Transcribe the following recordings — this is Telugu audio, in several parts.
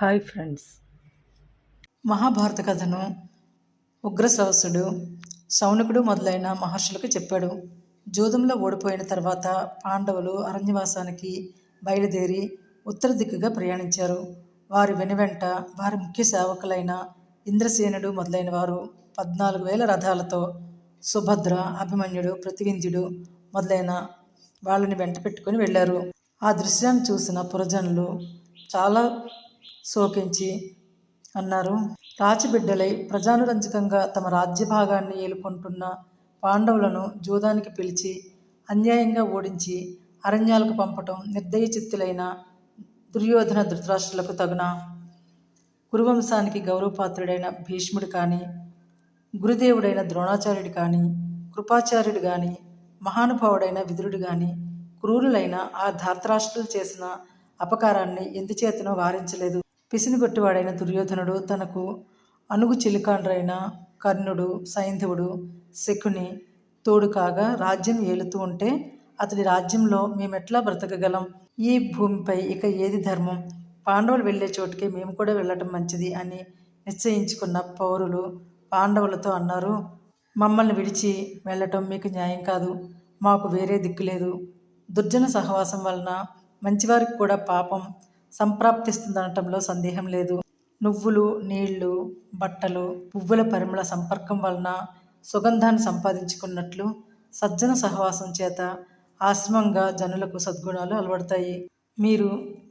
Hi friends. మహాభారత కథను ఉగ్రశ్రవసుడు, శౌనకుడు మొదలైన మహర్షులకు చెప్పాడు. జూదంలో ఓడిపోయిన తర్వాత పాండవులు అరణ్యవాసానికి బయలుదేరి ఉత్తర దిక్కుగా ప్రయాణించారు. వారి వెనువెంట వారి ముఖ్య సేవకులైన ఇంద్రసేనుడు మొదలైన వారు 14,000 రథాలతో సుభద్ర, అభిమన్యుడు, ప్రతివింధ్యుడు మొదలైన వాళ్ళని వెంట పెట్టుకుని వెళ్ళారు. ఆ దృశ్యాన్ని చూసిన పురజనులు చాలా శోకించి అన్నారు, రాచిబిడ్డలై ప్రజానురంజకంగా తమ రాజ్యభాగాన్ని ఏలుకుంటున్న పాండవులను జూదానికి పిలిచి అన్యాయంగా ఓడించి అరణ్యాలకు పంపటం నిర్దయ చిత్తులైన దుర్యోధన ధృతరాష్ట్రులకు తగునా? కురువంశానికి గౌరవపాత్రుడైన భీష్ముడు కానీ, గురుదేవుడైన ద్రోణాచార్యుడు కానీ, కృపాచార్యుడు కానీ, మహానుభావుడైన విదురుడు కానీ క్రూరులైన ఆ ధార్తరాష్ట్రులు చేసిన అపకారాన్ని ఎందుచేతనో వారించలేదు. పిసినిగొట్టివాడైన దుర్యోధనుడు, తనకు అనుగు చిలికాండ్రైన కర్ణుడు, సైంధవుడు, శకుని తోడు కాగా రాజ్యం ఏలుతూ ఉంటే అతడి రాజ్యంలో మేమెట్లా బ్రతకగలం? ఈ భూమిపై ఇక ఏది ధర్మం? పాండవులు వెళ్లే చోటుకే మేము కూడా వెళ్ళటం మంచిది అని నిశ్చయించుకున్న పౌరులు పాండవులతో అన్నారు, మమ్మల్ని విడిచి వెళ్ళటం మీకు న్యాయం కాదు. మాకు వేరే దిక్కు లేదు. దుర్జన సహవాసం వలన మంచివారికి కూడా పాపం సంప్రాప్తిస్తుందనటంలో సందేహం లేదు. నువ్వులు, నీళ్లు, బట్టలు, పువ్వుల పరిమళ సంపర్కం వలన సుగంధాన్ని సంపాదించుకున్నట్లు సజ్జన సహవాసం చేత ఆశ్రమంగా జనులకు సద్గుణాలు అలవడతాయి. మీరు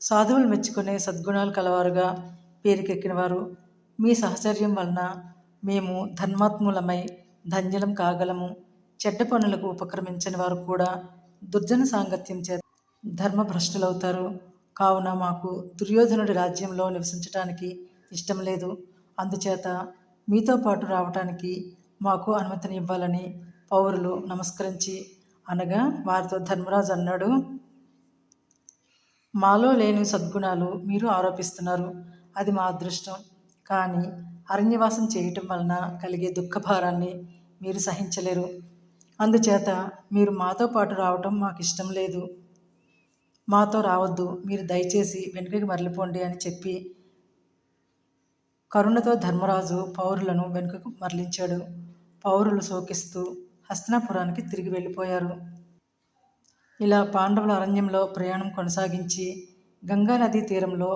సాధువులు మెచ్చుకునే సద్గుణాలు కలవారుగా పేరుకెక్కినవారు. మీ సహచర్యం వలన మేము ధర్మాత్ములమై ధన్యులం కాగలము. చెడ్డ పనులకు ఉపక్రమించని వారు కూడా దుర్జన సాంగత్యం చేత ధర్మభ్రష్టులవుతారు. కావున మాకు దుర్యోధనుడి రాజ్యంలో నివసించటానికి ఇష్టం లేదు. అందుచేత మీతో పాటు రావటానికి మాకు అనుమతిని ఇవ్వాలని పౌరులు నమస్కరించి అనగా వారితో ధర్మరాజు అన్నాడు, మాలో లేని సద్గుణాలు మీరు ఆరోపిస్తున్నారు. అది మా అదృష్టం. కానీ అరణ్యవాసం చేయటం వలన కలిగే దుఃఖభారాన్ని మీరు సహించలేరు. అందుచేత మీరు మాతో పాటు రావటం మాకు ఇష్టం లేదు. మాతో రావద్దు, మీరు దయచేసి వెనుకకి మరలిపోండి అని చెప్పి కరుణతో ధర్మరాజు పౌరులను వెనుకకు మరలించాడు. పౌరులు శోకిస్తూ హస్తినాపురానికి తిరిగి వెళ్ళిపోయారు. ఇలా పాండవుల అరణ్యంలో ప్రయాణం కొనసాగించి గంగా నదీ తీరంలో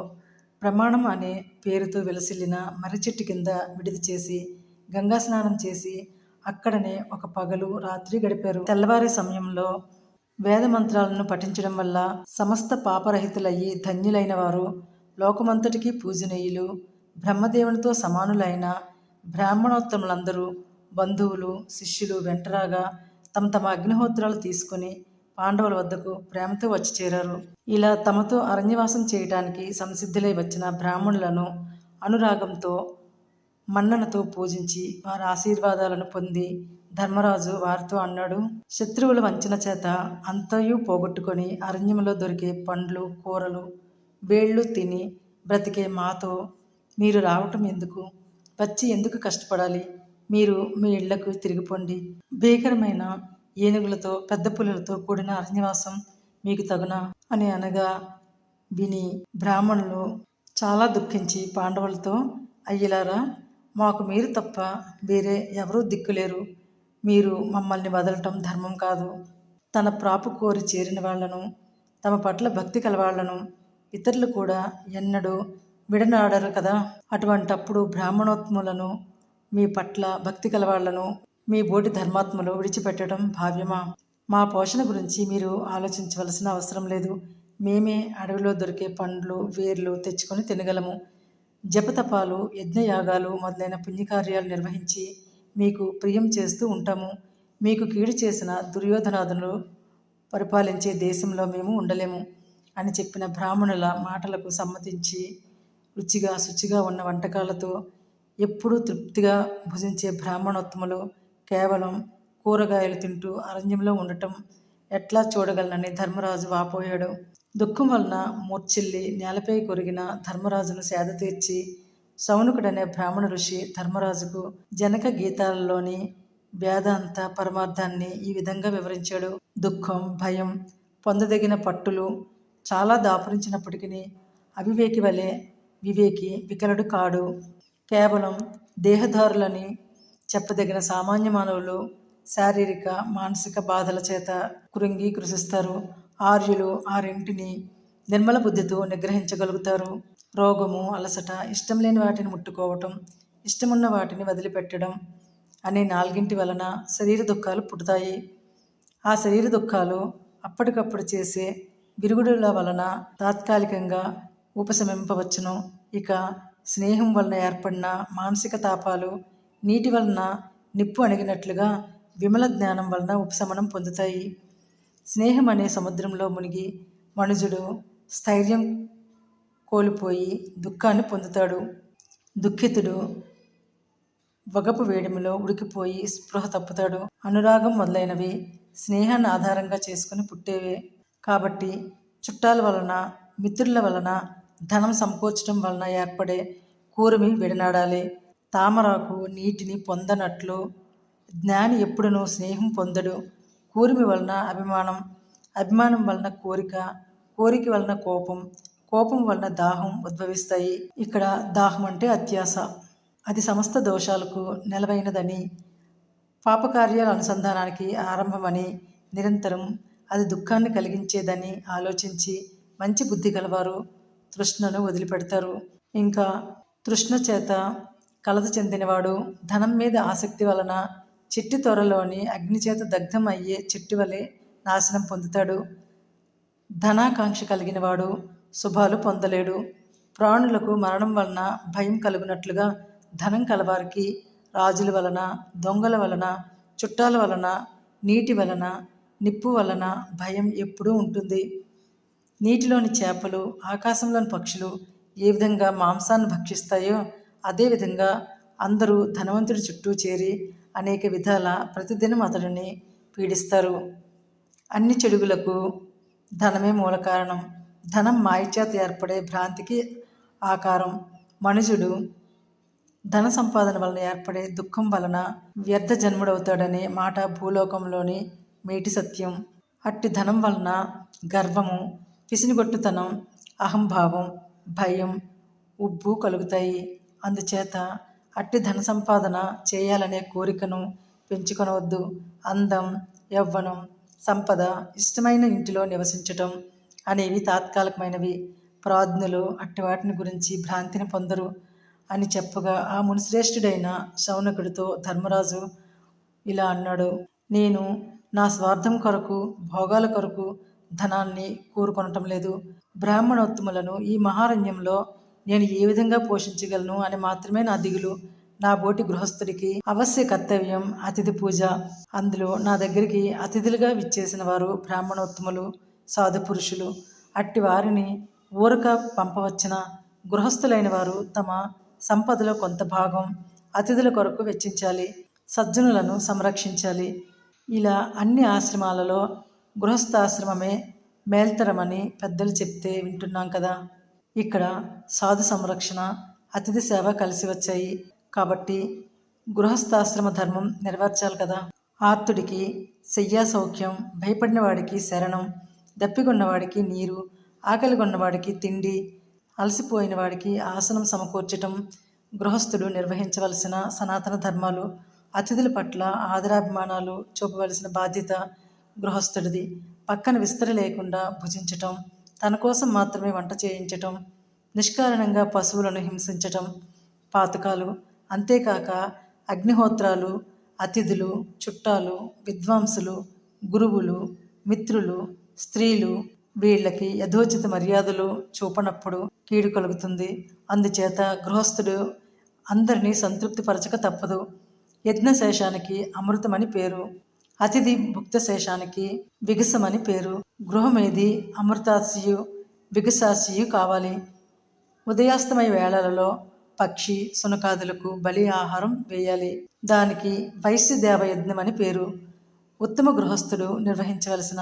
ప్రమాణం అనే పేరుతో వెలసిల్లిన మర్రి చెట్టు కింద విడిది చేసి గంగా స్నానం చేసి అక్కడనే ఒక పగలు రాత్రి గడిపారు. తెల్లవారే సమయంలో వేద మంత్రాలను పఠించడం వల్ల సమస్త పాపరహితులయ్యి ధన్యులైన వారు, లోకమంతటికీ పూజనీయులు, బ్రహ్మదేవునితో సమానులైన బ్రాహ్మణోత్తములందరూ బంధువులు, శిష్యులు వెంటరాగా తమ తమ అగ్నిహోత్రాలు తీసుకుని పాండవుల వద్దకు ప్రేమతో వచ్చి చేరారు. ఇలా తమతో అరణ్యవాసం చేయటానికి సంసిద్ధులై వచ్చిన బ్రాహ్మణులను అనురాగంతో మన్ననతో పూజించి వారి ఆశీర్వాదాలను పొంది ధర్మరాజు వారితో అన్నాడు, శత్రువుల వంచన చేత అంతయు పోగొట్టుకొని అరణ్యంలో దొరికే పండ్లు, కూరలు, వేళ్ళు తిని బ్రతికే మాతో మీరు రావటం ఎందుకు? వచ్చి ఎందుకు కష్టపడాలి? మీరు మీ ఇళ్లకు తిరిగిపోండి. భీకరమైన ఏనుగులతో పెద్ద పులులతో కూడిన అరణ్యవాసం మీకు తగునా అని అనగా విని బ్రాహ్మణులు చాలా దుఃఖించి పాండవులతో, అయ్యలారా, మాకు మీరు తప్ప వేరే ఎవరూ దిక్కులేరు. మీరు మమ్మల్ని వదలటం ధర్మం కాదు. తన ప్రాపు కోరి చేరిన వాళ్లను, తమ పట్ల భక్తి కలవాళ్లను ఇతరులు కూడా ఎన్నడూ విడనాడరు కదా. అటువంటప్పుడు బ్రాహ్మణోత్ములను, మీ పట్ల భక్తి కలవాళ్లను మీ బోటి ధర్మాత్ములు విడిచిపెట్టడం భావ్యమా? మా పోషణ గురించి మీరు ఆలోచించవలసిన అవసరం లేదు. మేమే అడవిలో దొరికే పండ్లు, వేర్లు తెచ్చుకొని తినగలము. జపతపాలు, యజ్ఞయాగాలు మొదలైన పుణ్యకార్యాలు నిర్వహించి మీకు ప్రియం చేస్తూ ఉంటాము. మీకు కీడు చేసిన దుర్యోధనాదులు పరిపాలించే దేశంలో మేము ఉండలేము అని చెప్పిన బ్రాహ్మణుల మాటలకు సమ్మతించి రుచిగా శుచిగా ఉన్న వంటకాలతో ఎప్పుడూ తృప్తిగా భుజించే బ్రాహ్మణోత్తములు కేవలం కూరగాయలు తింటూ అరణ్యంలో ఉండటం ఎట్లా చూడగలనని ధర్మరాజు వాపోయాడు. దుఃఖం వలన మూర్ఛిల్లి నేలపై కొరిగిన ధర్మరాజును సేద తీర్చి శౌనకుడనే బ్రాహ్మణ ఋషి ధర్మరాజుకు జనక గీతాలలోని వేదాంత పరమార్థాన్ని ఈ విధంగా వివరించాడు. దుఃఖం, భయం, పొందదగిన పట్టులు చాలా దాపురించినప్పటికీ అవివేకి వలె వివేకి వికలుడు కాడు. కేవలం దేహదారులని చెప్పదగిన సామాన్య మానవులు శారీరక మానసిక బాధల చేత కృంగి కృషిస్తారు. ఆర్యులు ఆ రెంటిని నిర్మల బుద్ధితో నిగ్రహించగలుగుతారు. రోగము, అలసట, ఇష్టం లేని వాటిని ముట్టుకోవటం, ఇష్టమున్న వాటిని వదిలిపెట్టడం అనే నాలుగింటి వలన శరీర దుఃఖాలు పుడతాయి. ఆ శరీర దుఃఖాలు అప్పటికప్పుడు చేసే విరుగుడుల వలన తాత్కాలికంగా ఉపశమింపవచ్చును. ఇక స్నేహం వలన ఏర్పడిన మానసిక తాపాలు నీటి వలన నిప్పు అణిగినట్లుగా విమల జ్ఞానం వలన ఉపశమనం పొందుతాయి. స్నేహం అనే సముద్రంలో మునిగి మనుజుడు స్థైర్యం కోల్పోయి దుఃఖాన్ని పొందుతాడు. దుఃఖితుడు వగపు వేడిమిలో ఉడికిపోయి స్పృహ తప్పుతాడు. అనురాగం మొదలైనవి స్నేహాన్ని ఆధారంగా చేసుకుని పుట్టేవే. కాబట్టి చుట్టాల వలన, మిత్రుల వలన, ధనం సంకోచడం వలన ఏర్పడే కూరమి విడనాడాలి. తామరాకు నీటిని పొందనట్లు జ్ఞాని ఎప్పుడునూ స్నేహం పొందడు. కూరిమి వలన అభిమానం, అభిమానం వలన కోరిక, కోరిక వలన కోపం, కోపం వలన దాహం ఉద్భవిస్తాయి. ఇక్కడ దాహం అంటే అత్యాస. అది సమస్త దోషాలకు నెలవైనదని, పాపకార్యాల అనుసంధానానికి ఆరంభమని, నిరంతరం అది దుఃఖాన్ని కలిగించేదని ఆలోచించి మంచి బుద్ధి గలవారు తృష్ణను వదిలిపెడతారు. ఇంకా తృష్ణ చేత కలత చెందినవాడు ధనం మీద ఆసక్తి వలన చిట్టి త్వరలోని అగ్నిచేత దగ్ధం అయ్యే చెట్టు వలె నాశనం పొందుతాడు. ధనాకాంక్ష కలిగినవాడు శుభాలు పొందలేడు. ప్రాణులకు మరణం వలన భయం కలుగునట్లుగా ధనం కలవారికి రాజుల వలన, దొంగల వలన, చుట్టాల వలన, నీటి వలన, నిప్పు వలన భయం ఎప్పుడూ ఉంటుంది. నీటిలోని చేపలు, ఆకాశంలోని పక్షులు ఏ విధంగా మాంసాన్ని భక్షిస్తాయో అదేవిధంగా అందరూ ధనవంతుడి చుట్టూ చేరి అనేక విధాల ప్రతిదినం అతడిని పీడిస్తారు. అన్ని చెడుగులకు ధనమే మూల కారణం. ధనం మాయచేత ఏర్పడే భ్రాంతికి ఆకారం. మనుజుడు ధన సంపాదన వలన ఏర్పడే దుఃఖం వలన వ్యర్థ జన్ముడవుతాడనే మాట భూలోకంలోని మేటి సత్యం. అట్టి ధనం వలన గర్వము, పిసినిగొట్టుతనం, అహంభావం, భయం, ఉబ్బు కలుగుతాయి. అందుచేత అట్టి ధన సంపాదన చేయాలనే కోరికను పెంచుకొనవద్దు. అందం, యవ్వనం, సంపద, ఇష్టమైన ఇంటిలో నివసించటం అనేవి తాత్కాలికమైనవి. ప్రాజ్ఞులు అట్టి వాటిని గురించి భ్రాంతిని పొందరు అని చెప్పగా ఆ మునిశ్రేష్ఠుడైన శౌనకుడితో ధర్మరాజు ఇలా అన్నాడు: నేను నా స్వార్థం కొరకు, భోగాల కొరకు ధనాన్ని కోరుకొనటం లేదు. బ్రాహ్మణోత్తములను ఈ మహారణ్యంలో నేను ఏ విధంగా పోషించగలను అని మాత్రమే నా దిగులు. నా బోటి గృహస్థుడికి అవశ్య కర్తవ్యం అతిథి పూజ. అందులో నా దగ్గరికి అతిథులుగా విచ్చేసిన వారు బ్రాహ్మణోత్తములు, సాధు పురుషులు. అట్టి వారిని ఊరక పంపవచ్చిన గృహస్థులైన వారు తమ సంపదలో కొంత భాగం అతిథుల కొరకు వెచ్చించాలి, సజ్జనులను సంరక్షించాలి. ఇలా అన్ని ఆశ్రమాలలో గృహస్థాశ్రమమే మేల్తరమని పెద్దలు చెప్తే వింటున్నాం కదా. ఇక్కడ సాధు సంరక్షణ, అతిథి సేవ కలిసి వచ్చాయి. కాబట్టి గృహస్థాశ్రమ ధర్మం నెరవేర్చాలి కదా. ఆర్తుడికి శయ్యా సౌఖ్యం, భయపడిన వాడికి శరణం, దప్పిగొన్నవాడికి నీరు, ఆకలిగొన్నవాడికి తిండి, అలసిపోయిన వాడికి ఆసనం సమకూర్చటం గృహస్థుడు నిర్వహించవలసిన సనాతన ధర్మాలు. అతిథుల పట్ల ఆదరాభిమానాలు చూపవలసిన బాధ్యత గృహస్థుడిది. పక్కన విస్తరి లేకుండా భుజించటం, తన కోసం మాత్రమే వంట చేయించటం, నిష్కారణంగా పశువులను హింసించటం పాతకాలు. అంతేకాక అగ్నిహోత్రాలు, అతిథులు, చుట్టాలు, విద్వాంసులు, గురువులు, మిత్రులు, స్త్రీలు వీళ్ళకి యథోచిత మర్యాదలు చూపనప్పుడు కీడు కలుగుతుంది. అందుచేత గృహస్థుడు అందరినీ సంతృప్తిపరచక తప్పదు. యజ్ఞశేషానికి అమృతమని పేరు, అతిథి భుక్తశేషానికి విగసమని పేరు. గృహమేది అమృతాశియు విగసాశియు కావాలి. ఉదయాస్తమయ వేళలలో పక్షి, సునకాదులకు బలి ఆహారం వేయాలి. దానికి వైశ్యదేవ యజ్ఞం అని పేరు. ఉత్తమ గృహస్థుడు నిర్వహించవలసిన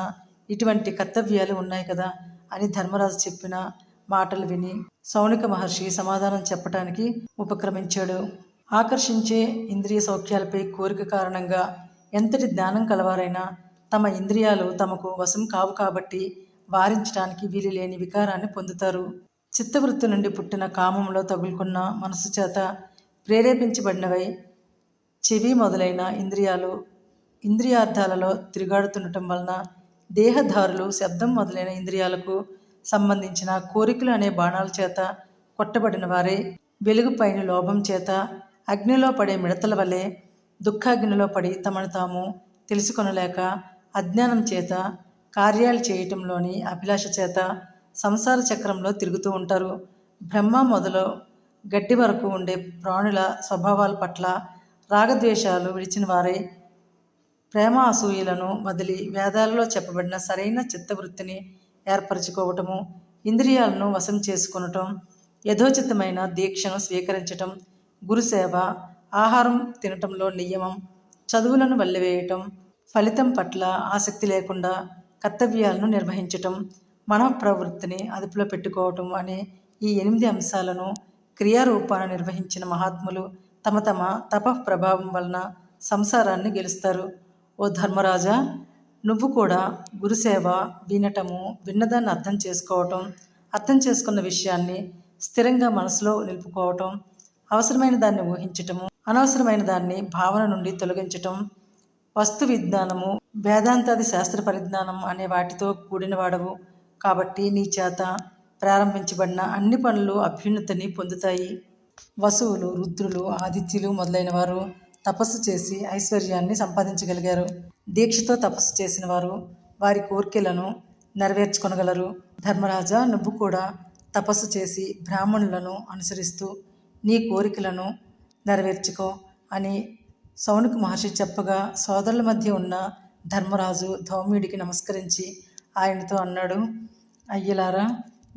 ఇటువంటి కర్తవ్యాలు ఉన్నాయి కదా అని ధర్మరాజు చెప్పిన మాటలు విని శౌనక మహర్షి సమాధానం చెప్పటానికి ఉపక్రమించాడు. ఆకర్షించే ఇంద్రియ సౌఖ్యాలపై కోరిక కారణంగా ఎంతటి జ్ఞానం కలవారైనా తమ ఇంద్రియాలు తమకు వశం కావు కాబట్టి వారించడానికి వీలు లేని వికారాన్ని పొందుతారు. చిత్తవృత్తి నుండి పుట్టిన కామంలో తగులుకున్న మనసు చేత ప్రేరేపించబడినవై చెవి మొదలైన ఇంద్రియార్థాలలో తిరుగాడుతుండటం వలన దేహధారులు శబ్దం మొదలైన ఇంద్రియాలకు సంబంధించిన కోరికలు అనే బాణాల చేత కొట్టబడిన వారే వెలుగు పైన లోభం చేత అగ్నిలో పడే మిడతల వలె దుఃఖాగ్నిలో పడి తమను తాము తెలుసుకొనలేక అజ్ఞానం చేత కార్యాలు చేయటంలోని అభిలాష చేత సంసార చక్రంలో తిరుగుతూ ఉంటారు. బ్రహ్మ మొదలు గడ్డి వరకు ఉండే ప్రాణుల స్వభావాల పట్ల రాగద్వేషాలు విడిచిన వారే ప్రేమ అసూయలను వదిలి వేదాలలో చెప్పబడిన సరైన చిత్తవృత్తిని ఏర్పరచుకోవటము, ఇంద్రియాలను వశం చేసుకొనటం, యథోచితమైన దీక్షను స్వీకరించటం, గురుసేవ, ఆహారం తినటంలో నియమం, చదువులను వల్లివేయటం, ఫలితం పట్ల ఆసక్తి లేకుండా కర్తవ్యాలను నిర్వహించటం, మనఃప్రవృత్తిని అదుపులో పెట్టుకోవటం అనే ఈ 8 అంశాలను క్రియారూపాన నిర్వహించిన మహాత్ములు తమ తమ తపః ప్రభావం వలన సంసారాన్ని గెలుస్తారు. ఓ ధర్మరాజా, నువ్వు కూడా గురుసేవ వినటము, విన్నదాన్ని అర్థం చేసుకోవటం, అర్థం చేసుకున్న విషయాన్ని స్థిరంగా మనసులో నిలుపుకోవటం, అవసరమైన దాన్ని ఊహించటము, అనవసరమైన దాన్ని భావన నుండి తొలగించటం, వస్తు విజ్ఞానము, వేదాంతాది శాస్త్ర పరిజ్ఞానం అనే వాటితో కూడినవాడవు. కాబట్టి నీ చేత ప్రారంభించబడిన అన్ని పనులు అభ్యున్నతిని పొందుతాయి. వసువులు, రుద్రులు, ఆదిత్యులు మొదలైన వారు తపస్సు చేసి ఐశ్వర్యాన్ని సంపాదించగలిగారు. దీక్షతో తపస్సు చేసిన వారు వారి కోరికలను నెరవేర్చుకొనగలరు. ధర్మరాజా, నువ్వు కూడా తపస్సు చేసి బ్రాహ్మణులను అనుసరిస్తూ నీ కోరికలను నెరవేర్చుకో అని సౌనక మహర్షి చెప్పగా సోదరుల మధ్య ఉన్న ధర్మరాజు ధౌమ్యుడికి నమస్కరించి ఆయనతో అన్నాడు, అయ్యలారా,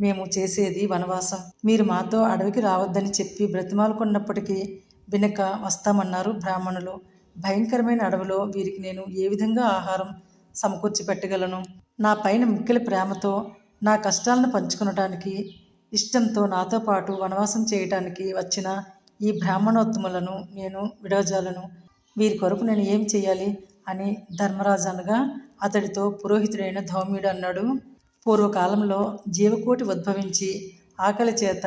మేము చేసేది వనవాసం. మీరు మాతో అడవికి రావద్దని చెప్పి బ్రతిమాలుకున్నప్పటికీ వినక వస్తామన్నారు బ్రాహ్మణులు. భయంకరమైన అడవిలో వీరికి నేను ఏ విధంగా ఆహారం సమకూర్చి పెట్టగలను? నా పైన మిక్కిలి ప్రేమతో నా కష్టాలను పంచుకొనటానికి ఇష్టంతో నాతో పాటు వనవాసం చేయటానికి వచ్చిన ఈ బ్రాహ్మణోత్తములను నేను విడవజాలను. వీరి కొరకు నేను ఏం చేయాలి అని ధర్మరాజు అనగా అతడితో పురోహితుడైన ధౌమ్యుడు అన్నాడు, పూర్వకాలంలో జీవకోటి ఉద్భవించి ఆకలి చేత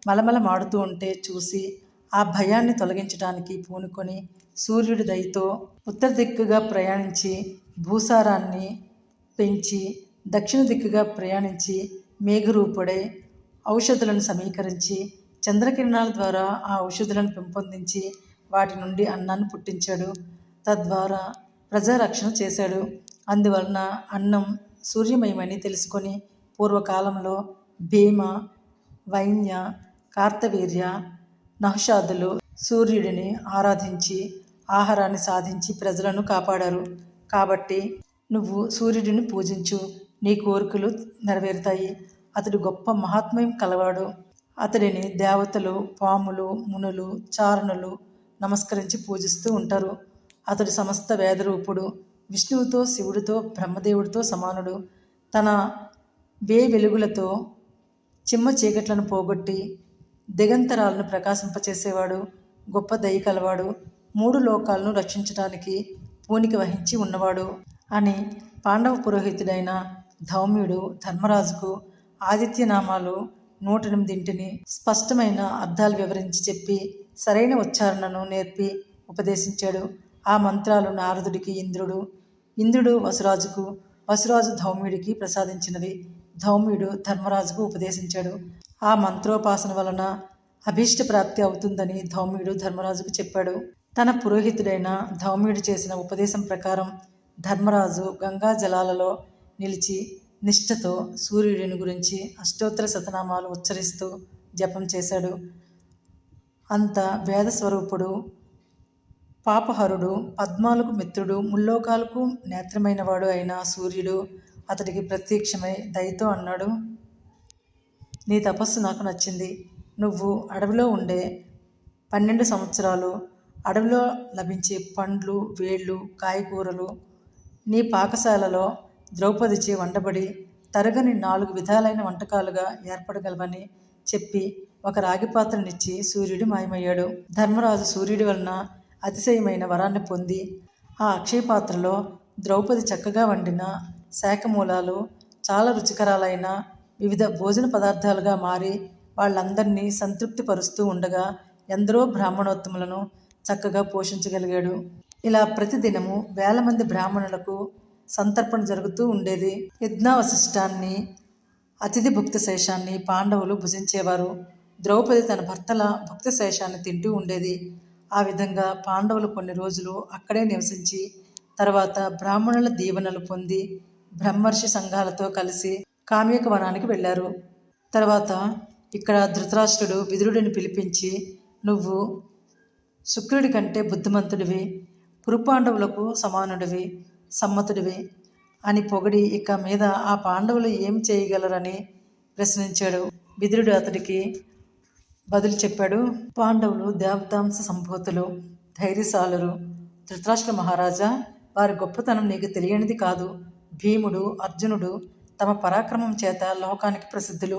మలమల మాడుతూ ఉంటే చూసి ఆ భయాన్ని తొలగించడానికి పూనుకొని సూర్యుడి దయతో ఉత్తర దిక్కుగా ప్రయాణించి భూసారాన్ని పెంచి దక్షిణ దిక్కుగా ప్రయాణించి మేఘరూపుడై ఔషధులను సమీకరించి చంద్రకిరణాల ద్వారా ఆ ఔషధులను పెంపొందించి వాటి నుండి అన్నాన్ని పుట్టించాడు. తద్వారా ప్రజారక్షణ చేశాడు. అందువలన అన్నం సూర్యమయమని తెలుసుకొని పూర్వకాలంలో భీమ, వైన్య, కార్తవీర్య, నహుషాదులు సూర్యుడిని ఆరాధించి ఆహారాన్ని సాధించి ప్రజలను కాపాడారు. కాబట్టి నువ్వు సూర్యుడిని పూజించు, నీ కోరికలు నెరవేరుతాయి. అతడు గొప్ప మహాత్మ్యం కలవాడు. అతడిని దేవతలు, పాములు, మునులు, చారణులు నమస్కరించి పూజిస్తూ ఉంటారు. అతడు సమస్త వేదరూపుడు, విష్ణువుతో, శివుడితో, బ్రహ్మదేవుడితో సమానుడు. తన వెలుగులతో చిమ్మ చీకట్లను పోగొట్టి దిగంతరాలను ప్రకాశింపచేసేవాడు. గొప్ప దయ కలవాడు. 3 లోకాలను రక్షించడానికి పూనిక వహించి ఉన్నవాడు అని పాండవ పురోహితుడైన ధౌమ్యుడు ధర్మరాజుకు ఆదిత్యనామాలు 108 స్పష్టమైన అర్థాలు వివరించి చెప్పి సరైన ఉచ్చారణను నేర్పి ఉపదేశించాడు. ఆ మంత్రాలు నారదుడికి ఇంద్రుడు వసురాజుకు, వసురాజు ధౌమ్యుడికి ప్రసాదించినవి. ధౌమ్యుడు ధర్మరాజుకు ఉపదేశించాడు. ఆ మంత్రోపాసన వలన అభీష్ట ప్రాప్తి అవుతుందని ధౌమ్యుడు ధర్మరాజుకు చెప్పాడు. తన పురోహితుడైన ధౌమ్యుడు చేసిన ఉపదేశం ప్రకారం ధర్మరాజు గంగా జలాలలో నిలిచి నిష్ఠతో సూర్యుడిని గురించి అష్టోత్తర శతనామాలు ఉచ్చరిస్తూ జపం చేశాడు. అంత వేదస్వరూపుడు, పాపహరుడు, పద్మాలకు మిత్రుడు, ముల్లోకాలకు నేత్రమైనవాడు అయిన సూర్యుడు అతడికి ప్రత్యక్షమై దయతో అన్నాడు, నీ తపస్సు నాకు నచ్చింది. నువ్వు అడవిలో ఉండే 12 సంవత్సరాలు అడవిలో లభించే పండ్లు, వేళ్ళు, కాయగూరలు నీ పాకశాలలో ద్రౌపదిచే వండబడి తరగని 4 విధాలైన వంటకాలుగా ఏర్పడగలవని చెప్పి ఒక రాగి పాత్రనిచ్చి సూర్యుడు మాయమయ్యాడు. ధర్మరాజు సూర్యుడి వలన అతిశయమైన వరాన్ని పొంది ఆ అక్షయ పాత్రలో ద్రౌపది చక్కగా వండిన శాకమూలాలు, చాలా రుచికరాలైన వివిధ భోజన పదార్థాలుగా మారి వాళ్ళందరినీ సంతృప్తిపరుస్తూ ఉండగా ఎందరో బ్రాహ్మణోత్తములను చక్కగా పోషించగలిగాడు. ఇలా ప్రతిదినము వేల మంది బ్రాహ్మణులకు సంతర్పణ జరుగుతూ ఉండేది. యజ్ఞావశిష్టాన్ని, అతిథి భుక్తశేషాన్ని పాండవులు భుజించేవారు. ద్రౌపది తన భర్తల భుక్తశేషాన్ని తింటూ ఉండేది. ఆ విధంగా పాండవులు కొన్ని రోజులు అక్కడే నివసించి తర్వాత బ్రాహ్మణుల దీవెనలు పొంది బ్రహ్మర్షి సంఘాలతో కలిసి కామ్యక వనానికి వెళ్ళారు. తర్వాత ఇక్కడ ధృతరాష్ట్రుడు విదురుడిని పిలిపించి, నువ్వు శుక్రుడి కంటే బుద్ధిమంతుడివి, కురుపాండవులకు సమానుడివి, సమ్మతుడివి అని పొగిడి ఇక మీద ఆ పాండవులు ఏం చేయగలరని ప్రశ్నించాడు. విదురుడు అతడికి బదులు చెప్పాడు, పాండవులు దేవతాంశ సంభూతులు, ధైర్యశాలురు. ధృతరాష్ట్ర మహారాజా, వారి గొప్పతనం నీకు తెలియనిది కాదు. భీముడు, అర్జునుడు తమ పరాక్రమం చేత లోకానికి ప్రసిద్ధులు.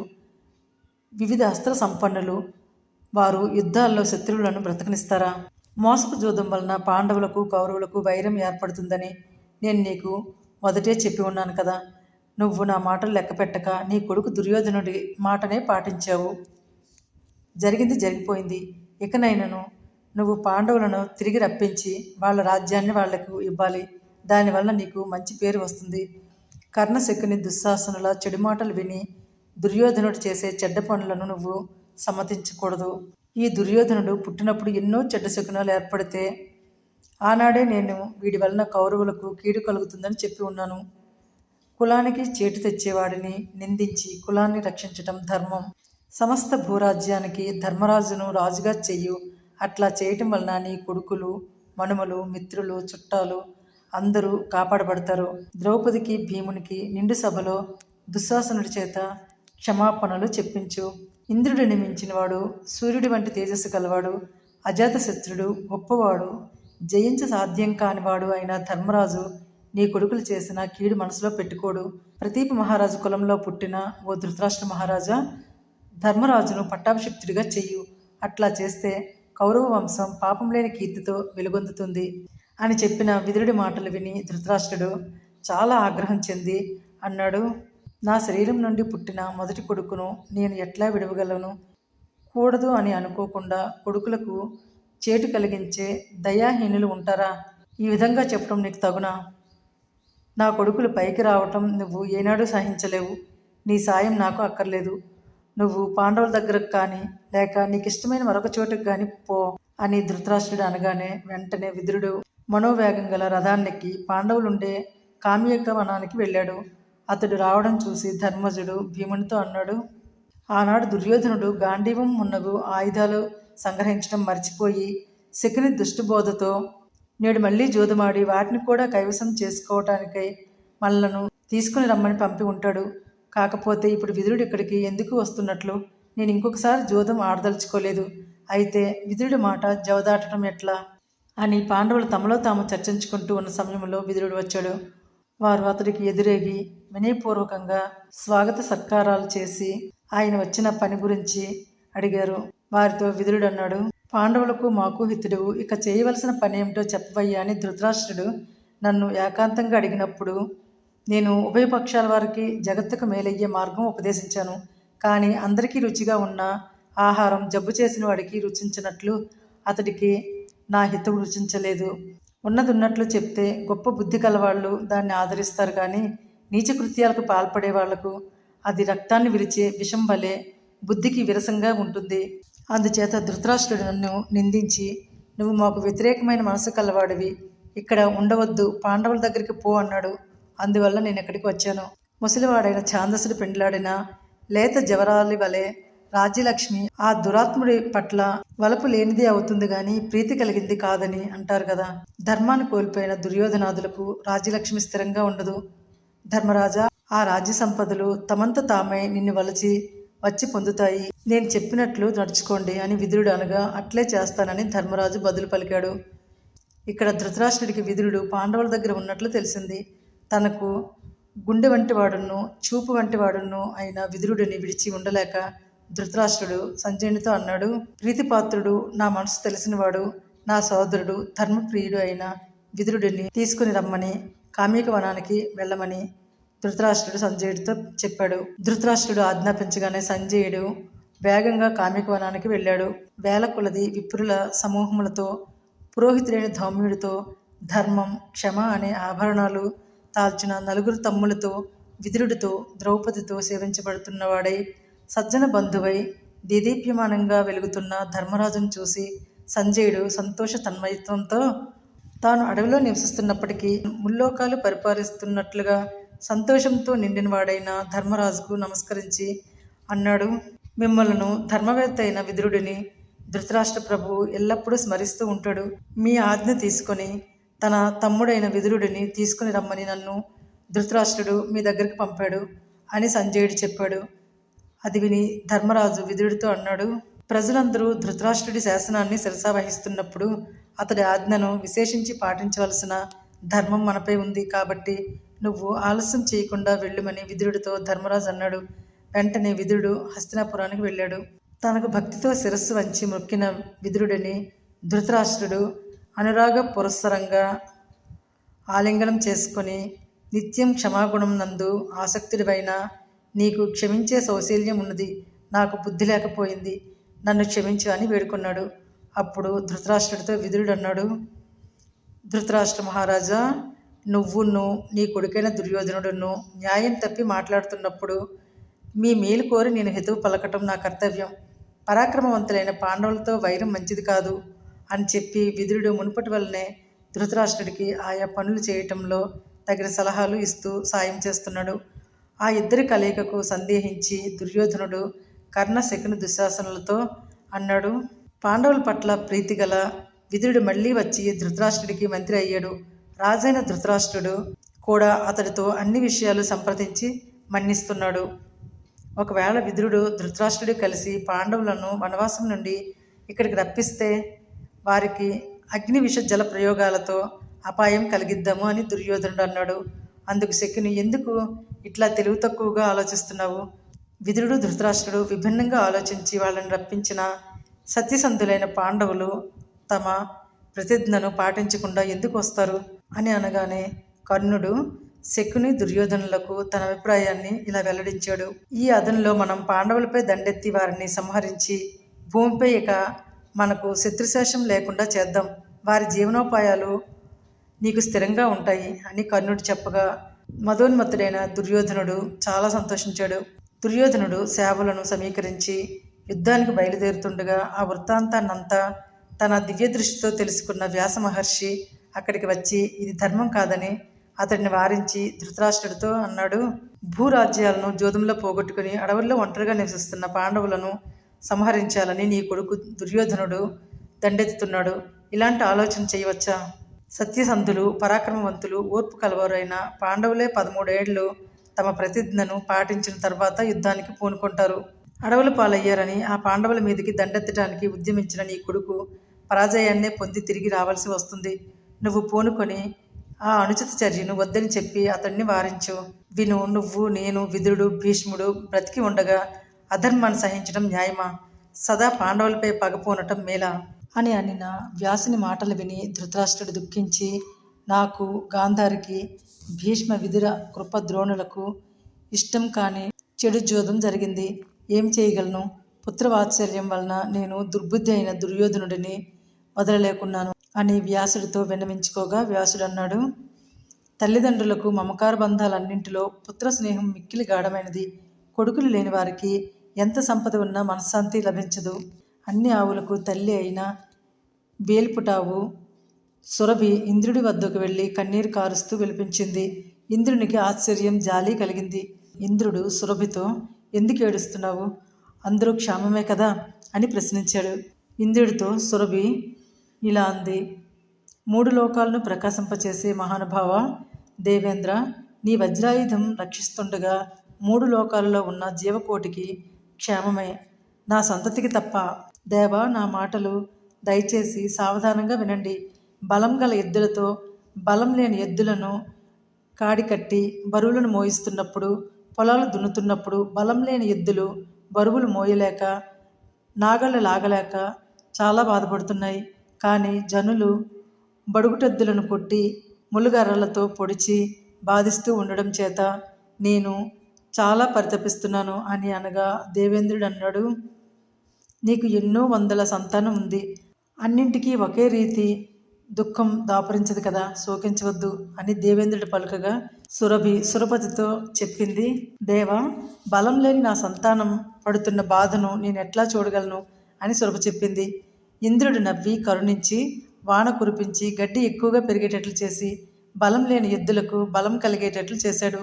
వివిధ అస్త్ర సంపన్నులు. వారు యుద్ధాల్లో శత్రువులను బ్రతకనిస్తారా? మోసపు జూదం వలన పాండవులకు కౌరవులకు వైరం ఏర్పడుతుందని నేను నీకు మొదటే చెప్పి ఉన్నాను కదా. నువ్వు నా మాటలు లెక్కపెట్టక నీ కొడుకు దుర్యోధనుడి మాటనే పాటించావు. జరిగింది జరిగిపోయింది. ఇకనైనను నువ్వు పాండవులను తిరిగి రప్పించి వాళ్ళ రాజ్యాన్ని వాళ్లకు ఇవ్వాలి. దానివల్ల నీకు మంచి పేరు వస్తుంది. కర్ణశకుని, దుశ్శాసనుల చెడు మాటలు విని దుర్యోధనుడు చేసే చెడ్డ పనులను నువ్వు సమ్మతించకూడదు. ఈ దుర్యోధనుడు పుట్టినప్పుడు ఎన్నో చెడ్డ శకునాలు ఏర్పడితే ఆనాడే నేను వీడి వలన కౌరవులకు కీడు కలుగుతుందని చెప్పి ఉన్నాను. కులానికి చేటు తెచ్చేవాడిని నిందించి కులాన్ని రక్షించటం ధర్మం. సమస్త భూరాజ్యానికి ధర్మరాజును రాజుగా చెయ్యు. అట్లా చేయటం వలన నీ కొడుకులు, మనుమలు, మిత్రులు, చుట్టాలు అందరూ కాపాడబడతారు. ద్రౌపదికి, భీమునికి నిండు సభలో దుశ్శాసనుడి చేత క్షమాపణలు చెప్పించు. ఇంద్రుడిని మించినవాడు, సూర్యుడి వంటి తేజస్సు కలవాడు, అజాతశత్రుడు, గొప్పవాడు, జయించ సాధ్యం కానివాడు అయిన ధర్మరాజు నీ కొడుకులు చేసిన కీడు మనసులో పెట్టుకోడు. ప్రతీప మహారాజు కులంలో పుట్టిన ఓ ధృతరాష్ట్ర మహారాజా, ధర్మరాజును పట్టాభిషిక్తుడిగా చెయ్యు. అట్లా చేస్తే కౌరవ వంశం పాపం లేని కీర్తితో వెలుగొందుతుంది అని చెప్పిన విదురుడి మాటలు విని ధృతరాష్ట్రుడు చాలా ఆగ్రహం చెంది అన్నాడు, నా శరీరం నుండి పుట్టిన మొదటి కొడుకును నేను ఎట్లా విడవగలను? కూడదు అని అనుకోకుండా కొడుకులకు చేటు కలిగించే దయాహీనులు ఉంటారా? ఈ విధంగా చెప్పడం నీకు తగునా? నా కొడుకులు పైకి రావటం నువ్వు ఏనాడు సహించలేవు. నీ సాయం నాకు అక్కర్లేదు. నువ్వు పాండవుల దగ్గరకు కానీ లేక నీకు ఇష్టమైన మరొక చోటుకు కానీ పో అని ధృతరాష్ట్రుడు అనగానే వెంటనే విదురుడు మనోవేగం గల రథాన్నెక్కి పాండవులుండే కామ్యక వనానికి వెళ్ళాడు. అతడు రావడం చూసి ధర్మజుడు భీమునితో అన్నాడు, ఆనాడు దుర్యోధనుడు గాంధీవం మున్నగు ఆయుధాలు సంగ్రహించడం మర్చిపోయి శకుని దుష్టబోధతో నేడు మళ్ళీ జోదమాడి వాటిని కూడా కైవసం చేసుకోవటానికై మనలను తీసుకుని రమ్మని పంపి ఉంటాడు. కాకపోతే ఇప్పుడు విదురుడు ఇక్కడికి ఎందుకు వస్తున్నట్లు? నేను ఇంకొకసారి జోదం ఆడదలుచుకోలేదు. అయితే విదురుడి మాట జవదాటడం ఎట్లా అని పాండవులు తమలో తాము చర్చించుకుంటూ ఉన్న సమయంలో విదురుడు వచ్చాడు. వారు అతడికి ఎదురేగి వినయపూర్వకంగా స్వాగత సత్కారాలు చేసి ఆయన వచ్చిన పని గురించి అడిగారు. వారితో విదురుడు అన్నాడు, పాండవులకు మాకు హితుడు, ఇక చేయవలసిన పని ఏమిటో చెప్పవయ్యా అని ధృతరాష్ట్రుడు నన్ను ఏకాంతంగా అడిగినప్పుడు నేను ఉభయపక్షాల వారికి జగత్తుకు మేలయ్యే మార్గం ఉపదేశించాను. కానీ అందరికీ రుచిగా ఉన్న ఆహారం జబ్బు చేసిన వాడికి రుచించినట్లు అతడికి నా హితవు రుచించలేదు. ఉన్నదున్నట్లు చెప్తే గొప్ప బుద్ధి కలవాళ్ళు దాన్ని ఆదరిస్తారు, కానీ నీచ కృత్యాలకు పాల్పడే వాళ్లకు అది రక్తాన్ని విరిచే విషం వలె బుద్ధికి విరసంగా ఉంటుంది. అందుచేత ధృతరాష్ట్రుడు నన్ను నిందించి నువ్వు మాకు వ్యతిరేకమైన మనసు కలవాడివి, ఇక్కడ ఉండవద్దు, పాండవుల దగ్గరికి పో అన్నాడు. అందువల్ల నేను ఇక్కడికి వచ్చాను. ముసలివాడైన ఛాందసుడు పెండ్లాడిన లేత జవరాలి వలె రాజ్యలక్ష్మి ఆ దురాత్ముడి పట్ల వలపు లేనిది అవుతుంది గాని ప్రీతి కలిగింది కాదని అంటారు కదా. ధర్మాన్ని కోల్పోయిన దుర్యోధనాదులకు రాజ్యలక్ష్మి స్థిరంగా ఉండదు. ధర్మరాజా, ఆ రాజ్య సంపదలు తమంత తామే నిన్ను వలచి వచ్చి పొందుతాయి. నేను చెప్పినట్లు నడుచుకోండి అని విదురుడు అనగా అట్లే చేస్తానని ధర్మరాజు బదులు పలికాడు. ఇక్కడ ధృతరాష్ట్రుడికి విదురుడు పాండవుల దగ్గర ఉన్నట్లు తెలిసింది. తనకు గుండె వంటి వాడును చూపు వంటి వాడును అయిన విదురుడిని విడిచి ఉండలేక ధృతరాష్ట్రుడు సంజయునితో అన్నాడు, ప్రీతిపాత్రుడు, నా మనసు తెలిసినవాడు, నా సోదరుడు, ధర్మప్రియుడు అయిన విదురుడిని తీసుకుని రమ్మని కామ్యక వనానికి వెళ్ళమని ధృతరాష్ట్రుడు సంజయుడితో చెప్పాడు. ధృతరాష్ట్రుడు ఆజ్ఞాపించగానే సంజయుడు వేగంగా కామికవనానికి వెళ్ళాడు. వేల కొలది విప్రుల సమూహములతో, పురోహితుడైన ధౌమ్యుడితో, ధర్మం, క్షమ అనే ఆభరణాలు తాల్చిన నలుగురు తమ్ములతో, విదురుడితో, ద్రౌపదితో సేవించబడుతున్నవాడై, సజ్జన బంధువై దేదీప్యమానంగా వెలుగుతున్న ధర్మరాజును చూసి సంజయుడు సంతోష తన్మయత్వంతో తాను అడవిలో నివసిస్తున్నప్పటికీ ముల్లోకాలు పరిపాలిస్తున్నట్లుగా సంతోషంతో నిండినవాడైన ధర్మరాజుకు నమస్కరించి అన్నాడు. మిమ్మలను ధర్మవేత్త అయిన విదురుడిని ధృతరాష్ట్ర ప్రభువు ఎల్లప్పుడూ స్మరిస్తూ ఉంటాడు. మీ ఆజ్ఞ తీసుకొని తన తమ్ముడైన విదురుడిని తీసుకుని రమ్మని నన్ను ధృతరాష్ట్రుడు మీ దగ్గరికి పంపాడు అని సంజయుడు చెప్పాడు. అది విని ధర్మరాజు విదురుడితో అన్నాడు. ప్రజలందరూ ధృతరాష్ట్రుడి శాసనాన్ని శిరసావహిస్తున్నప్పుడు అతడి ఆజ్ఞను విశేషించి పాటించవలసిన ధర్మం మనపై ఉంది. కాబట్టి నువ్వు ఆలస్యం చేయకుండా వెళ్ళుమని విదురుడితో ధర్మరాజు అన్నాడు. వెంటనే విదురుడు హస్తినాపురానికి వెళ్ళాడు. తనకు భక్తితో శిరస్సు వంచి మొక్కిన విదురుడిని ధృతరాష్ట్రుడు అనురాగ పురస్సరంగా ఆలింగనం చేసుకొని, నిత్యం క్షమాగుణం నందు ఆసక్తుడివైన నీకు క్షమించే సౌశల్యం ఉన్నది, నాకు బుద్ధి లేకపోయింది, నన్ను క్షమించు అని వేడుకున్నాడు. అప్పుడు ధృతరాష్ట్రుడితో విదురుడు అన్నాడు. ధృతరాష్ట్ర మహారాజా, నువ్వును నీ కొడుకైన దుర్యోధనుడును న్యాయం తప్పి మాట్లాడుతున్నప్పుడు మీ మేలు కోరి నేను హితవు పలకటం నా కర్తవ్యం. పరాక్రమవంతులైన పాండవులతో వైరం మంచిది కాదు అని చెప్పి విదురుడు మునుపటి వల్లనే ధృతరాష్ట్రుడికి ఆయా పనులు చేయటంలో తగిన సలహాలు ఇస్తూ సాయం చేస్తున్నాడు. ఆ ఇద్దరి కలయికకు సందేహించి దుర్యోధనుడు కర్ణ, శకుని, దుశ్శాసనులతో అన్నాడు. పాండవుల పట్ల ప్రీతిగల విదురుడు మళ్ళీ వచ్చి ధృతరాష్ట్రుడికి మంత్రి అయ్యాడు. రాజైన ధృతరాష్ట్రుడు కూడా అతడితో అన్ని విషయాలు సంప్రదించి మన్నిస్తున్నాడు. ఒకవేళ విదురుడు ధృతరాష్ట్రుడు కలిసి పాండవులను వనవాసం నుండి ఇక్కడికి రప్పిస్తే వారికి అగ్ని విష జల ప్రయోగాలతో అపాయం కలిగిద్దాము అని దుర్యోధనుడు అన్నాడు. అందుకు శకుని, ఎందుకు ఇట్లా తెలివి తక్కువగా ఆలోచిస్తున్నావు? విదురుడు, ధృతరాష్ట్రుడు విభిన్నంగా ఆలోచించి వాళ్ళని రప్పించిన సత్యసంధులైన పాండవులు తమ ప్రతిజ్ఞను పాటించకుండా ఎందుకు వస్తారు అని అనగానే కర్ణుడు శకుని, దుర్యోధనులకు తన అభిప్రాయాన్ని ఇలా వెల్లడించాడు. ఈ అదనులో మనం పాండవులపై దండెత్తి వారిని సంహరించి భూమిపై ఇక మనకు శత్రుశేషం లేకుండా చేద్దాం. వారి జీవనోపాయాలు నీకు స్థిరంగా ఉంటాయి అని కర్ణుడు చెప్పగా మదోన్మత్తుడైన దుర్యోధనుడు చాలా సంతోషించాడు. దుర్యోధనుడు సేవలను సమీకరించి యుద్ధానికి బయలుదేరుతుండగా ఆ వృత్తాంతాన్నంతా తన దివ్య దృష్టితో తెలుసుకున్న వ్యాస మహర్షి అక్కడికి వచ్చి ఇది ధర్మం కాదని అతడిని వారించి ధృతరాష్ట్రుడితో అన్నాడు. భూరాజ్యాలను జోదంలో పోగొట్టుకుని అడవుల్లో ఒంటరిగా నివసిస్తున్న పాండవులను సంహరించాలని నీ కొడుకు దుర్యోధనుడు దండెత్తుతున్నాడు. ఇలాంటి ఆలోచన చేయవచ్చా? సత్యసంధులు, పరాక్రమవంతులు, ఓర్పు కలవారైన పాండవులే 13 ఏళ్ళు తమ ప్రతిజ్ఞను పాటించిన తర్వాత యుద్ధానికి పూనుకుంటారు. అడవుల పాలయ్యారని ఆ పాండవుల మీదకి దండెత్తడానికి ఉద్యమించిన నీ కొడుకు పరాజయాన్నే పొంది తిరిగి రావాల్సి వస్తుంది. నువ్వు పూనుకొని ఆ అనుచిత చర్యను వద్దని చెప్పి అతన్ని వారించు. విను, నువ్వు, నేను, విదురుడు, భీష్ముడు బ్రతికి ఉండగా అధర్మాన్ని సహించడం న్యాయమా? సదా పాండవులపై పగపోనటం మేలా అని అనిన వ్యాసుని మాటలు విని ధృతరాష్ట్రుడు దుఃఖించి, నాకు, గాంధారికి, భీష్మ, విదుర, కృప, ద్రోణులకు ఇష్టం కాని చెడు జోదం జరిగింది. ఏం చేయగలను? పుత్రవాత్సల్యం వలన నేను దుర్బుద్ధి అయిన దుర్యోధనుడిని వదలలేకున్నాను అని వ్యాసుడితో విన్నవించుకోగా వ్యాసుడు అన్నాడు. తల్లిదండ్రులకు మమకార బంధాలన్నింటిలో పుత్ర స్నేహం మిక్కిలి గాఢమైనది. కొడుకులు లేని వారికి ఎంత సంపద ఉన్నా మనశ్శాంతి లభించదు. అన్ని ఆవులకు తల్లి అయిన వేల్పుటావు సురభి ఇంద్రుడి వద్దకు వెళ్ళి కన్నీరు కారుస్తూ విలిపించింది. ఇంద్రునికి ఆశ్చర్యం, జాలి కలిగింది. ఇంద్రుడు సురభితో, ఎందుకు ఏడుస్తున్నావు? అందరూ క్షేమమే కదా అని ప్రశ్నించాడు. ఇంద్రుడితో సురభి ఇలా అంది. 3 లోకాలను ప్రకాశింపచేసే మహానుభావ దేవేంద్ర, నీ వజ్రాయుధం రక్షిస్తుండగా 3 లోకాలలో ఉన్న జీవకోటికి క్షేమమే, నా సంతతికి తప్ప. దేవా, నా మాటలు దయచేసి సావధానంగా వినండి. బలం గల ఎద్దులతో బలం లేని ఎద్దులను కాడికట్టి బరువులను మోయిస్తున్నప్పుడు, పొలాలు దున్నుతున్నప్పుడు బలం లేని ఎద్దులు బరువులు మోయలేక, నాగళ్ళు లాగలేక చాలా బాధపడుతున్నాయి. కానీ జనులు బడుగుటెద్దులను కొట్టి ములుగర్రలతో పొడిచి బాధిస్తూ ఉండడం చేత నేను చాలా పరితపిస్తున్నాను అని అనగా దేవేంద్రుడు అన్నాడు, నీకు ఎన్నో వందల సంతానం ఉంది, అన్నింటికీ ఒకే రీతి దుఃఖం దాపురించదు కదా, శోకించవద్దు అని దేవేంద్రుడు పలుకగా సురభి సురపతితో చెప్పింది, దేవా, బలం లేని నా సంతానం పడుతున్న బాధను నేను ఎట్లా చూడగలను అని సురభ చెప్పింది. ఇంద్రుడు నవ్వి కరుణించి వాన కురిపించి గడ్డి ఎక్కువగా పెరిగేటట్లు చేసి బలం లేని ఎద్దులకు బలం కలిగేటట్లు చేశాడు.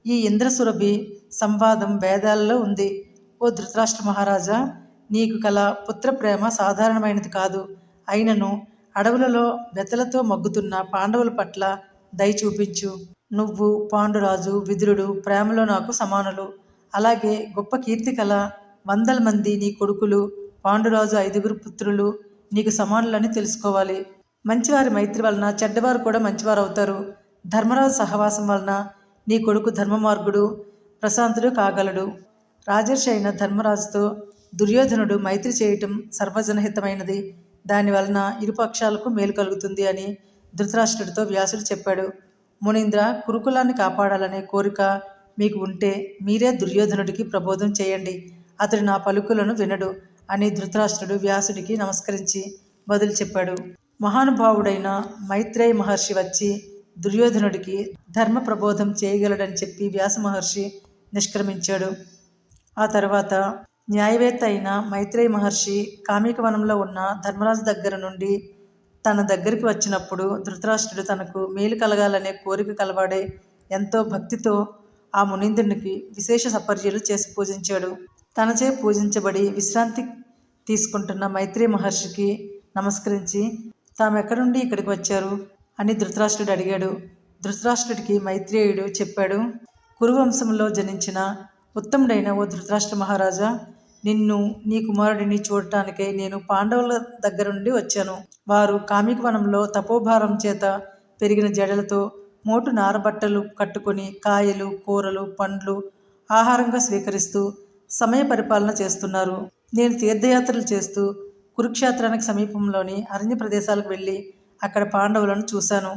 ఈ ఇంద్రసురభి సంవాదం వేదాలలో ఉంది. ఓ ధృతరాష్ట్ర మహారాజా, నీకు కల పుత్ర ప్రేమ సాధారణమైనది కాదు. అయినను అడవులలో బెతలతో మగ్గుతున్న పాండవుల పట్ల దయ చూపించు. నువ్వు, పాండురాజు, విదురుడు ప్రేమలో నాకు సమానులు. అలాగే గొప్ప కీర్తి కల 100 మంది నీ కొడుకులు, పాండురాజు 5 పుత్రులు నీకు సమానులని తెలుసుకోవాలి. మంచివారి మైత్రి వలన చెడ్డవారు కూడా మంచివారు అవుతారు. ధర్మరాజు సహవాసం వలన నీ కొడుకు ధర్మమార్గుడు, ప్రశాంతుడు కాగలడు. రాజర్షి అయిన ధర్మరాజుతో దుర్యోధనుడు మైత్రి చేయటం సర్వజనహితమైనది. దానివలన ఇరుపక్షాలకు మేలు కలుగుతుంది అని ధృతరాష్ట్రుడితో వ్యాసుడు చెప్పాడు. మునీంద్ర, కురుకులాన్ని కాపాడాలనే కోరిక మీకు ఉంటే మీరే దుర్యోధనుడికి ప్రబోధం చేయండి. అతడు నా పలుకులను వినడు అని ధృతరాష్ట్రుడు వ్యాసుడికి నమస్కరించి బదులు చెప్పాడు. మహానుభావుడైన మైత్రేయ మహర్షి వచ్చి దుర్యోధనుడికి ధర్మ ప్రబోధం చేయగలడని చెప్పి వ్యాస మహర్షి నిష్క్రమించాడు. ఆ తర్వాత న్యాయవేత్త అయిన మైత్రేయ మహర్షి కామికవనంలో ఉన్న ధర్మరాజు దగ్గర నుండి తన దగ్గరికి వచ్చినప్పుడు ధృతరాష్ట్రుడు తనకు మేలు కలగాలనే కోరిక కలవాడే ఎంతో భక్తితో ఆ మునీంద్రునికి విశేష సపర్యలు చేసి పూజించాడు. తనచే పూజించబడి విశ్రాంతి తీసుకుంటున్న మైత్రేయ మహర్షికి నమస్కరించి తామెక్కడి నుండి ఇక్కడికి వచ్చారు అని ధృతరాష్ట్రుడు అడిగాడు. ధృతరాష్ట్రుడికి మైత్రేయుడు చెప్పాడు, కురువంశంలో జనించిన ఉత్తముడైన ఓ ధృతరాష్ట్ర మహారాజా, నిన్ను, నీ కుమారుడిని చూడటానికై నేను పాండవుల దగ్గర నుండి వచ్చాను. వారు కామికవనంలో తపోభారం చేత పెరిగిన జడలతో మోటు నారబట్టలు కట్టుకొని కాయలు, కూరలు, పండ్లు ఆహారంగా స్వీకరిస్తూ సమయ పరిపాలన చేస్తున్నారు. నేను తీర్థయాత్రలు చేస్తూ కురుక్షేత్రానికి సమీపంలోని అరణ్య ప్రదేశాలకు వెళ్ళి అక్కడ పాండవులను చూశాను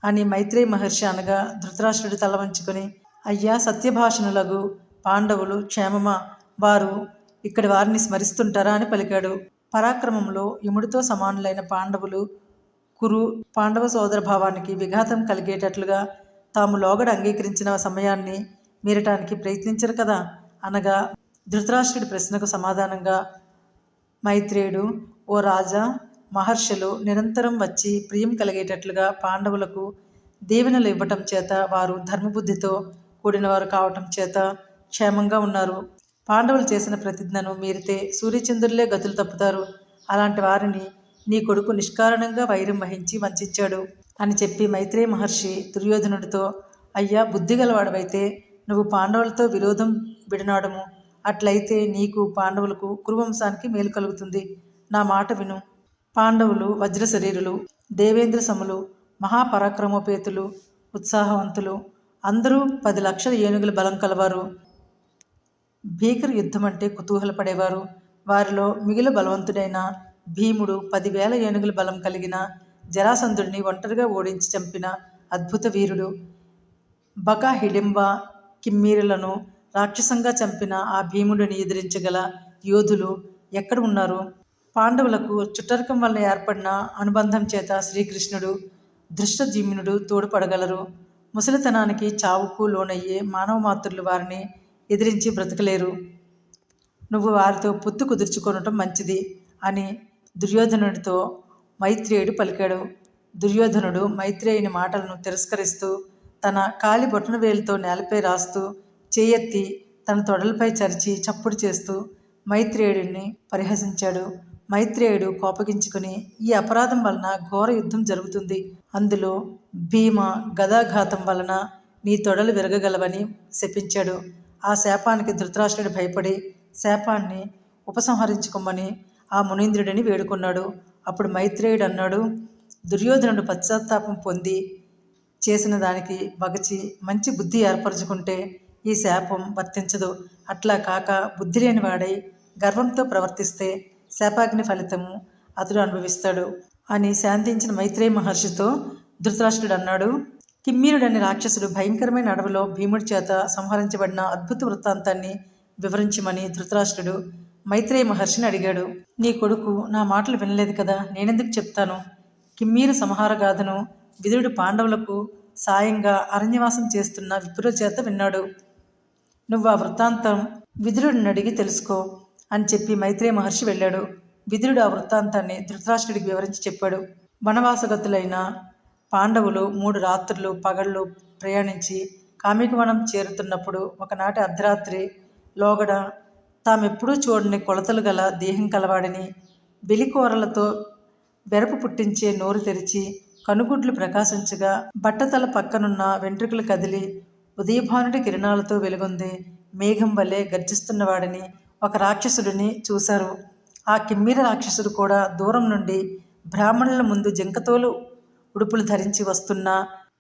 అని మైత్రేయ మహర్షి అనగా ధృతరాష్ట్రుడు తల వంచుకొని, అయ్యా, సత్యభాషణులకు పాండవులు క్షేమమా? వారు ఇక్కడి వారిని స్మరిస్తుంటారా అని పలికాడు. పరాక్రమంలో యముడితో సమానులైన పాండవులు పాండవ సోదర భావానికి విఘాతం కలిగేటట్లుగా తాము లోగడ అంగీకరించిన సమయాన్ని మీరటానికి ప్రయత్నించరు కదా అనగా ధృతరాష్ట్రుడి ప్రశ్నకు సమాధానంగా మైత్రేయుడు, ఓ రాజా, మహర్షులు నిరంతరం వచ్చి ప్రియం కలిగేటట్లుగా పాండవులకు దీవెనలు ఇవ్వటం చేత వారు ధర్మబుద్ధితో కూడినవారు కావటం చేత క్షేమంగా ఉన్నారు. పాండవులు చేసిన ప్రతిజ్ఞను మీరితే సూర్యచంద్రులే గతులు తప్పుతారు. అలాంటి వారిని నీ కొడుకు నిష్కారణంగా వైరం వహించి వంచాడు అని చెప్పి మైత్రేయ మహర్షి దుర్యోధనుడితో, అయ్యా, బుద్ధిగలవాడవైతే నువ్వు పాండవులతో విరోధం విడనాడము. అట్లయితే నీకు, పాండవులకు, కురువంశానికి మేలు కలుగుతుంది. నా మాట విను. పాండవులు వజ్ర శరీరులు, దేవేంద్ర సములు, మహాపరాక్రమోపేతులు, ఉత్సాహవంతులు, అందరూ 10 లక్షల ఏనుగుల బలం కలవారు. భీకర యుద్ధం అంటే కుతూహలపడేవారు. వారిలో మిగిలిన బలవంతుడైన భీముడు 10,000 ఏనుగుల బలం కలిగిన జరాసంధుడిని ఒంటరిగా ఓడించి చంపిన అద్భుత వీరుడు. బక, హిడింబ, కిమ్మీరులను రాక్షసంగా చంపిన ఆ భీముడిని ఎదిరించగల యోధులు ఎక్కడ ఉన్నారు? పాండవులకు చుట్టరికం వలన ఏర్పడిన అనుబంధం చేత శ్రీకృష్ణుడు, ధృష్టద్యుమ్నుడు తోడ్పడగలరు. ముసలితనానికి, చావుకు లోనయ్యే మానవ మాతృలు వారిని ఎదిరించి బ్రతకలేరు. నువ్వు వారితో పొత్తు కుదుర్చుకొనటం మంచిది అని దుర్యోధనుడితో మైత్రేయుడు పలికాడు. దుర్యోధనుడు మైత్రేయుని మాటలను తిరస్కరిస్తూ తన కాలి బొటన వేలుతో నేలపై రాస్తూ చేయెత్తి తన తొడలపై చరిచి చప్పుడు చేస్తూ మైత్రేయుడిని పరిహసించాడు. మైత్రేయుడు కోపగించుకుని, ఈ అపరాధం వలన ఘోర యుద్ధం జరుగుతుంది. అందులో భీమ గదాఘాతం వలన నీ తొడలు విరగగలవని శపించాడు. ఆ శాపానికి ధృతరాష్ట్రుడు భయపడి శాపాన్ని ఉపసంహరించుకోమని ఆ మునీంద్రుడిని వేడుకున్నాడు. అప్పుడు మైత్రేయుడు అన్నాడు, దుర్యోధనుడు పశ్చాత్తాపం పొంది చేసిన దానికి వగచి మంచి బుద్ధి ఏర్పరచుకుంటే ఈ శాపం వర్తించదు. అట్లా కాక బుద్ధి లేని వాడై గర్వంతో ప్రవర్తిస్తే శాపాగ్ని ఫలితము అతడు అనుభవిస్తాడు అని శాంతించిన మైత్రేయ మహర్షితో ధృతరాష్ట్రుడు అన్నాడు, కిమ్మీరుడని రాక్షసుడు భయంకరమైన అడవిలో భీముడి చేత సంహరించబడిన అద్భుత వృత్తాంతాన్ని వివరించమని ధృతరాష్ట్రుడు మైత్రేయ మహర్షిని అడిగాడు. నీ కొడుకు నా మాటలు వినలేదు కదా, నేనెందుకు చెప్తాను? కిమ్మీరు సంహార గాథను విదురుడు పాండవులకు సాయంగా అరణ్యవాసం చేస్తున్న విప్రుల చేత విన్నాడు. నువ్వు ఆ వృత్తాంతం విదురుడిని అడిగి తెలుసుకో అని చెప్పి మైత్రేయ మహర్షి వెళ్ళాడు. విదురుడు ఆ వృత్తాంతాన్ని ధృతరాష్ట్రుడికి వివరించి చెప్పాడు. వనవాసగతులైన పాండవులు 3 రాత్రులు పగళ్ళు ప్రయాణించి కామికవనం చేరుతున్నప్పుడు ఒకనాటి అర్ధరాత్రి లోగడ తామెప్పుడూ చూడని కొలతలు గల దేహం కలవాడిని, వెలికోరలతో బెరపు పుట్టించే నోరు తెరిచి కనుగుడ్లు ప్రకాశించగా బట్టతల పక్కనున్న వెంట్రుకలు కదిలి ఉదయభానుడి కిరణాలతో వెలుగొంది మేఘం వలె గర్జిస్తున్నవాడిని ఒక రాక్షసుడిని చూశారు. ఆ కిమ్మీర రాక్షసుడు కూడా దూరం నుండి బ్రాహ్మణుల ముందు జింకతోలు ఉడుపులు ధరించి వస్తున్న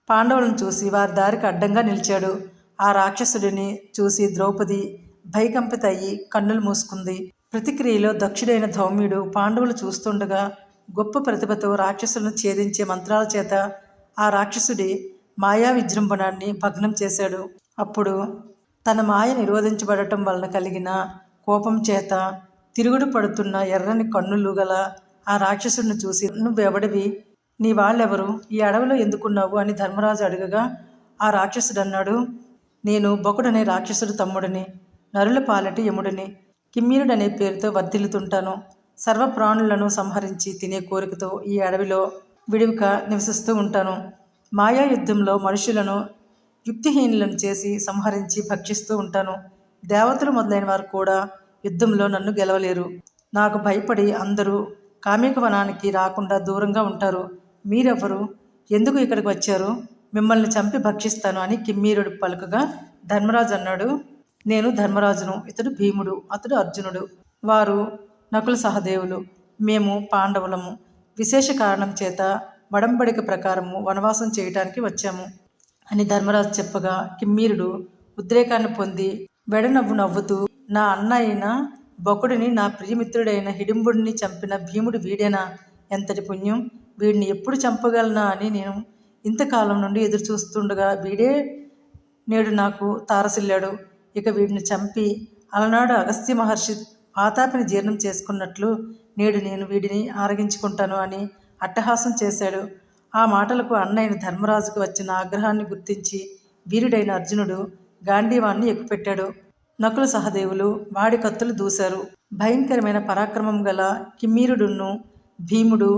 పాండవులను చూసి వారి దారికి అడ్డంగా నిలిచాడు. ఆ రాక్షసుడిని చూసి ద్రౌపది భయకంపిత అయ్యి కన్నులు మూసుకుంది. ప్రతిక్రియలో దక్షుడైన ధౌమ్యుడు పాండవులు చూస్తుండగా గొప్ప ప్రతిభతో రాక్షసులను ఛేదించే మంత్రాల చేత ఆ రాక్షసుడి మాయా విజృంభణాన్ని భగ్నం చేశాడు. అప్పుడు తన మాయ నిరోధించబడటం వలన కలిగిన కోపం చేత తిరుగుడు పడుతున్న ఎర్రని కన్నులు గల ఆ రాక్షసుడిని చూసి, నువ్వెవడివి? నీ వాళ్ళెవరు? ఈ అడవిలో ఎందుకున్నావు అని ధర్మరాజు అడగగా ఆ రాక్షసుడు అన్నాడు, నేను బొకుడనే రాక్షసుడు తమ్ముడిని, నరుల పాలటి యముడిని, కిమ్మీరుడనే పేరుతో వర్ధిల్లుతుంటాను. సర్వప్రాణులను సంహరించి తినే కోరికతో ఈ అడవిలో విడివిక నివసిస్తూ ఉంటాను. మాయా యుద్ధంలో మనుషులను యుక్తిహీనులను చేసి సంహరించి భక్షిస్తూ ఉంటాను. దేవతలు మొదలైన వారు కూడా యుద్ధంలో నన్ను గెలవలేరు. నాకు భయపడి అందరూ కామికవనానికి రాకుండా దూరంగా ఉంటారు. మీరెవరు? ఎందుకు ఇక్కడికి వచ్చారు? మిమ్మల్ని చంపి భక్షిస్తాను అని కిమ్మీరుడు పలుకగా ధర్మరాజు అన్నాడు, నేను ధర్మరాజును, ఇతడు భీముడు, అతడు అర్జునుడు, వారు నకుల సహదేవులు, మేము పాండవులము. విశేష కారణం చేత వడంబడిక ప్రకారము వనవాసం చేయటానికి వచ్చాము అని ధర్మరాజు చెప్పగా కిమ్మీరుడు ఉద్రేకాన్ని పొంది వెడనవ్వు నవ్వుతూ, నా అన్న అయిన బొకుడిని, నా ప్రియమిత్రుడైన హిడింబుడిని చంపిన భీముడు వీడేనా? ఎంతటి పుణ్యం! వీడిని ఎప్పుడు చంపగలనా అని నేను ఇంతకాలం నుండి ఎదురు చూస్తుండగా వీడే నేడు నాకు తారసిల్లాడు. ఇక వీడిని చంపి అలనాడు అగస్త్య మహర్షి ఆతాపిని జీర్ణం చేసుకున్నట్లు నేడు నేను వీడిని ఆరగించుకుంటాను అని అట్టహాసం చేశాడు. ఆ మాటలకు అన్నయ్య ధర్మరాజుకు వచ్చిన ఆగ్రహాన్ని గుర్తించి వీరుడైన అర్జునుడు గాంధీవాన్ని ఎక్కుపెట్టాడు. నకుల సహదేవులు వాడి కత్తులు దూశారు. భయంకరమైన పరాక్రమం గల కిమ్మీరుడును భీముడు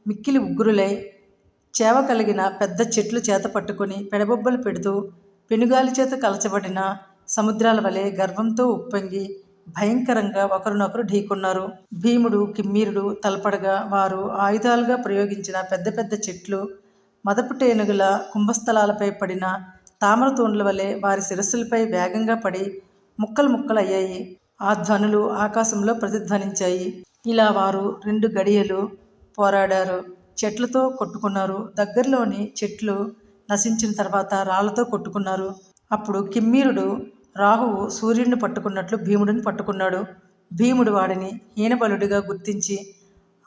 మిక్కిలి ఉగ్రులై చేవ కలిగిన పెద్ద చెట్లు చేత పట్టుకుని పెడబొబ్బలు పెడుతూ పెనుగాలి చేత కలచబడిన సముద్రాల వలె గర్వంతో ఉప్పొంగి భయంకరంగా ఒకరినొకరు ఢీకొన్నారు. భీముడు కిమ్మీరుడు తలపడగా వారు ఆయుధాలుగా ప్రయోగించిన పెద్ద పెద్ద చెట్లు మదపుటేనుగుల కుంభస్థలాలపై పడిన తామర తూండ్ల వలె వారి శిరస్సులపై వేగంగా పడి ముక్కలు ముక్కలయ్యాయి. ఆ ధ్వనులు ఆకాశంలో ప్రతిధ్వనించాయి. ఇలా వారు 2 గడియలు పోరాడారు. చెట్లతో కొట్టుకున్నారు. దగ్గరలోని చెట్లు నశించిన తర్వాత రాళ్లతో కొట్టుకున్నారు. అప్పుడు కిమ్మీరుడు రాహువు సూర్యుడిని పట్టుకున్నట్లు భీముడిని పట్టుకున్నాడు. భీముడు వాడిని హీనబలుడిగా గుర్తించి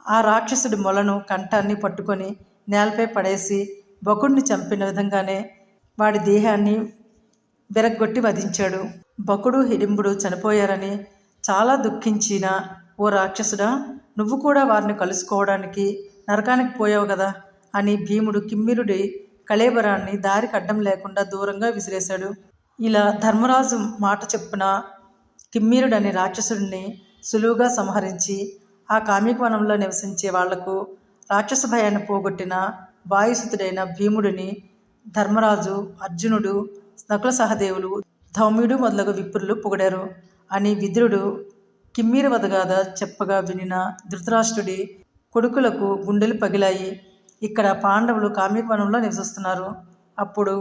ఆ రాక్షసుడి మొలను కంఠాన్ని పట్టుకొని నేలపై పడేసి బకుడిని చంపిన విధంగానే వాడి దేహాన్ని బెరగొట్టి వధించాడు. బకుడు హిడింబుడు చనిపోయారని చాలా దుఃఖించిన ఓ రాక్షసుడా, నువ్వు కూడా వారిని కలుసుకోవడానికి నరకానికి పోయావు కదా అని భీముడు కిమ్మీరుడి కళేబరాన్ని దారికి అడ్డం లేకుండా దూరంగా విసిరేశాడు. ఇలా ధర్మరాజు మాట చెప్పున కిమ్మీరుడని రాక్షసుడిని సులువుగా సంహరించి ఆ కామికవనంలో నివసించే వాళ్లకు రాక్షస భయాన్ని పోగొట్టిన వాయుసుతుడైన భీముడిని ధర్మరాజు, అర్జునుడు, నకుల సహదేవులు, ధౌమ్యుడు మొదలగు విప్రులు పొగిడారు అని విదురుడు కిమ్మీర వధగాథ చెప్పగా వినిన ధృతరాష్ట్రుడి కొడుకులకు గుండెలు పగిలాయి. ఇక్కడ పాండవులు కామికవనంలో నివసిస్తున్నారు. అప్పుడు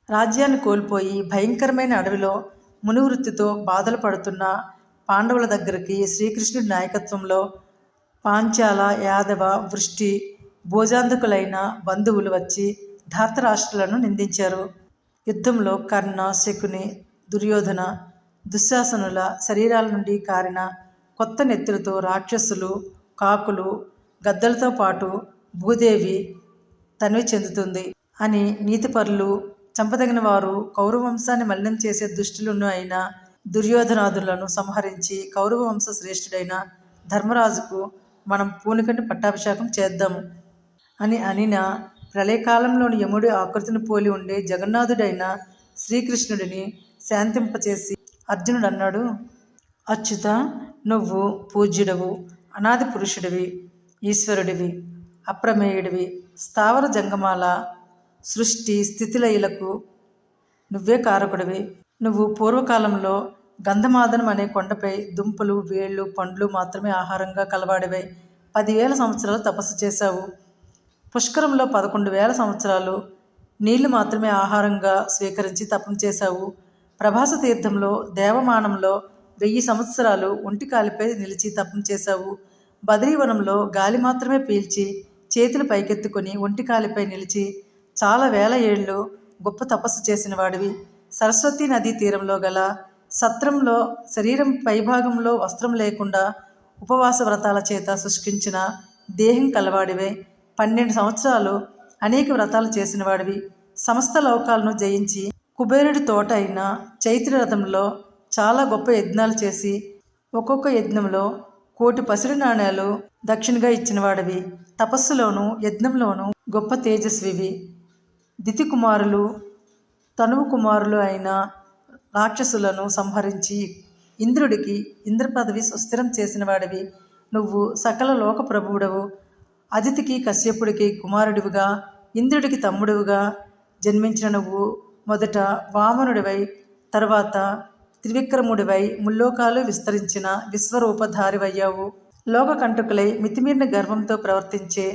రాజ్యాన్ని కోల్పోయి భయంకరమైన అడవిలో మునివృత్తితో బాధలు పడుతున్న పాండవుల దగ్గరికి శ్రీకృష్ణుడి నాయకత్వంలో పాంచాల, యాదవ, వృష్టి, భోజాంధకులైన బంధువులు వచ్చి ధార్తరాష్ట్రులను నిందించారు. యుద్ధంలో కర్ణ, శకుని, దుర్యోధన, దుశ్శాసనుల శరీరాల నుండి కారిన కొత్త నెత్తులతో రాక్షసులు, కాకులు, గద్దలతో పాటు భూదేవి తనివి చెందుతుంది అని నీతిపరులు చంపదగిన వారు కౌరవ వంశాన్ని మలినం చేసే దుష్టులను అయిన దుర్యోధనాదులను సంహరించి కౌరవ వంశ శ్రేష్ఠుడైన ధర్మరాజుకు మనం పూనికని పట్టాభిషేకం చేద్దాము అని అనిన ప్రళయకాలంలోని యముడి ఆకృతిని పోలి ఉండే జగన్నాథుడైన శ్రీకృష్ణుడిని శాంతింపచేసి అర్జునుడు అన్నాడు, అచ్యుత, నువ్వు పూజ్యుడవు, అనాది పురుషుడివి, ఈశ్వరుడివి, అప్రమేయుడివి, స్థావర జంగమాల సృష్టి స్థితిలయలకు నువ్వే కారకుడివి. నువ్వు పూర్వకాలంలో గంధమాదనం అనే కొండపై దుంపలు, వేళ్ళు, పండ్లు మాత్రమే ఆహారంగా కలవాడివై 10,000 సంవత్సరాలు తపస్సు చేశావు. పుష్కరంలో 11,000 సంవత్సరాలు నీళ్లు మాత్రమే ఆహారంగా స్వీకరించి తపం చేశావు. ప్రభాస తీర్థంలో దేవమానంలో 1000 సంవత్సరాలు ఒంటి కాలిపై నిలిచి తపం చేశావు. బద్రీవనంలో గాలి మాత్రమే పీల్చి చేతులు పైకెత్తుకొని ఒంటి కాలిపై నిలిచి చాలా వేల ఏళ్ళు గొప్ప తపస్సు చేసిన వాడివి. సరస్వతీ నదీ తీరంలో గల సత్రంలో శరీరం పైభాగంలో వస్త్రం లేకుండా ఉపవాస వ్రతాల చేత శుష్కించిన దేహం కలవాడివే. 12 సంవత్సరాలు అనేక వ్రతాలు చేసిన వాడివి. సమస్త లోకాలను జయించి కుబేరుడి తోట అయిన చైత్రరథంలో చాలా గొప్ప యజ్ఞాలు చేసి ఒక్కొక్క యజ్ఞంలో 1,000,000 పసిడి నాణేలు దక్షిణగా ఇచ్చిన వాడివి. తపస్సులోను యజ్ఞంలోనూ గొప్ప తేజస్వివి. దితి కుమారులు తనువు కుమారులు అయిన రాక్షసులను సంహరించి ఇంద్రుడికి ఇంద్ర పదవి సుస్థిరం చేసిన వాడివి. నువ్వు సకల లోక ప్రభువుడవు. అదితికి కశ్యపుడికి కుమారుడివిగా ఇంద్రుడికి తమ్ముడివిగా జన్మించిన నువ్వు మొదట వామనుడివై తర్వాత త్రివిక్రముడివై ముల్లోకాలు విస్తరించిన విశ్వరూపధారివయ్యావు. లోకకంటకులై మితిమీరిన గర్వంతో ప్రవర్తించే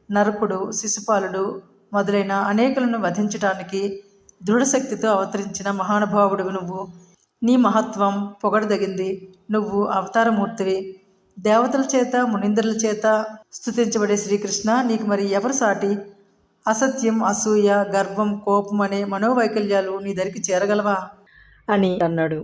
నరకుడు, శిశుపాలుడు మొదలైన అనేకులను వధించటానికి దృఢశక్తితో అవతరించిన మహానుభావుడివి నువ్వు. నీ మహత్వం పొగడదగింది. నువ్వు అవతారమూర్తివి. దేవతల చేత మునీంద్రుల చేత స్తుతించబడే శ్రీకృష్ణ, నీకు మరి ఎవరు సాటి? అసత్యం, అసూయ, గర్వం, కోపం అనే మనోవైకల్యాలు నీ దరికి చేరగలవా అని అన్నాడు.